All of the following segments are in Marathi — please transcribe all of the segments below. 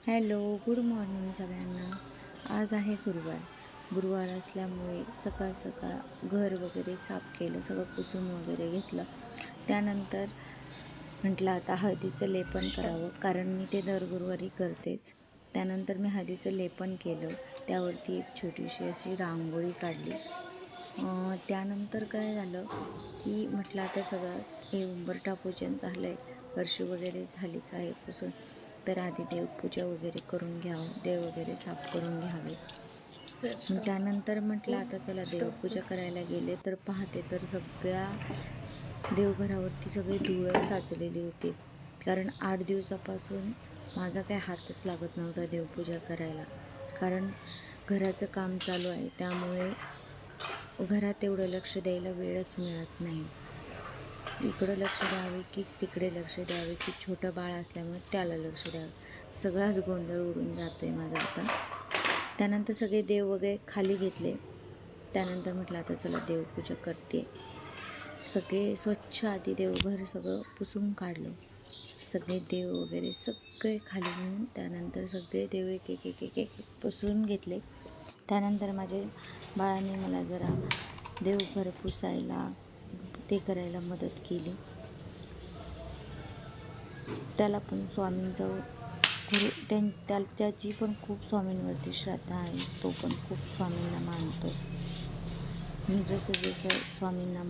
हॅलो, गुड मॉर्निंग सगळ्यांना. आज आहे गुरुवार. गुरुवार असल्यामुळे सकाळ सकाळ घर वगैरे साफ केलं, सगळं पुसून वगैरे घेतलं. त्यानंतर म्हटलं आता हळदीचं लेपन करावं, कारण मी ते दर गुरुवारी करतेच. त्यानंतर मी हळदीचं लेपन केलं, त्यावरती एक छोटीशी अशी रांगोळी काढली. त्यानंतर काय झालं की म्हटलं आता सगळं हे उंबरठा झालं आहे, फरशी वगैरे झालीच आहे पुसून, तर आधी देवपूजा वगैरे करून घ्यावं, देव वगैरे साफ करून घ्यावे. मग त्यानंतर म्हटलं आता चला देवपूजा करायला गेले तर पाहते तर सगळ्या देवघरावरती सगळी धूळच साचलेली होती. कारण 8 दिवसापासून माझा काही हातच लागत नव्हता देवपूजा करायला, कारण घराचं काम चालू आहे, त्यामुळे घरात एवढं लक्ष द्यायला वेळच मिळत नाही. इकडं लक्ष द्यावे की तिकडे लक्ष द्यावे, की छोटं बाळ असल्यामुळे त्याला लक्ष द्यावे, सगळाच गोंधळ उडून जातो आहे माझा आता. त्यानंतर सगळे देव वगैरे खाली घेतले. त्यानंतर म्हटलं आता चला देवपूजा करते. सगळे स्वच्छ आधी देवघर सगळं पुसून काढलं, सगळे देव वगैरे सगळे खाली घेऊन त्यानंतर सगळे देव एक एक एक एक एक पुसून घेतले. त्यानंतर माझ्या बाळाने मला जरा देवघर पुसायला ते करायला मदत केली. त्याला पण स्वामींचा त्याची पण खूप स्वामींवरती श्रद्धा आहे, तो पण खूप स्वामींना मानतो. मी जसं जसं स्वामींना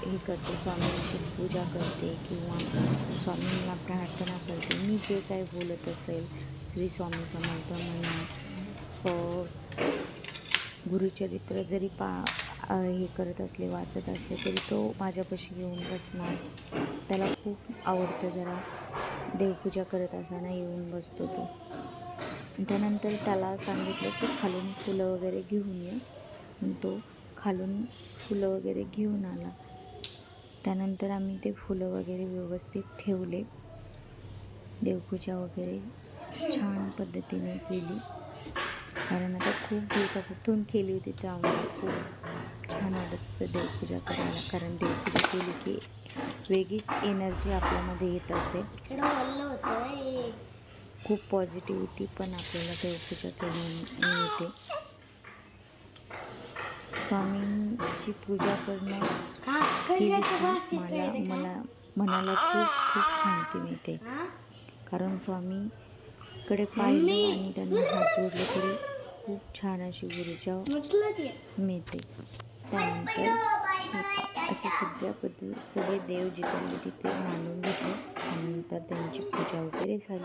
हे करते, स्वामींची पूजा करते किंवा स्वामींना प्रार्थना करते, मी जे काही बोलत असेल, श्री स्वामी समर्थ म्हणा, गुरुचरित्र जरी हे करत असले, वाचत असले, तरी तो माझ्यापाशी येऊन बसणार. त्याला खूप आवडतं, जरा देवपूजा करत असताना येऊन बसतो तो. त्यानंतर त्याला सांगितलं की खालून फुलं वगैरे घेऊन ये, मग तो खालून फुलं वगैरे घेऊन आला. त्यानंतर आम्ही ते फुलं वगैरे व्यवस्थित ठेवले. देवपूजा वगैरे छान पद्धतीने केली, कारण आता खूप दिवसापासून केली होती, त्यामुळे खूप छान वाटत होतं देवपूजा करायला. कारण देवपूजा केली की वेगळीच एनर्जी आपल्यामध्ये येत असते, खूप पॉझिटिव्हिटी पण आपल्याला देवपूजा केल्याने येते. स्वामींची पूजा करणं केली की मला मनाला खूप खूप शांती मिळते. कारण स्वामीकडे पाहिलं आणि त्यांना हात जोडले तरी खूप छान अशी ऊर्जा मिळते. त्यानंतर असे सगळे देव जिथे तिथे मानून घेतले. त्यानंतर त्यांची पूजा वगैरे झाली.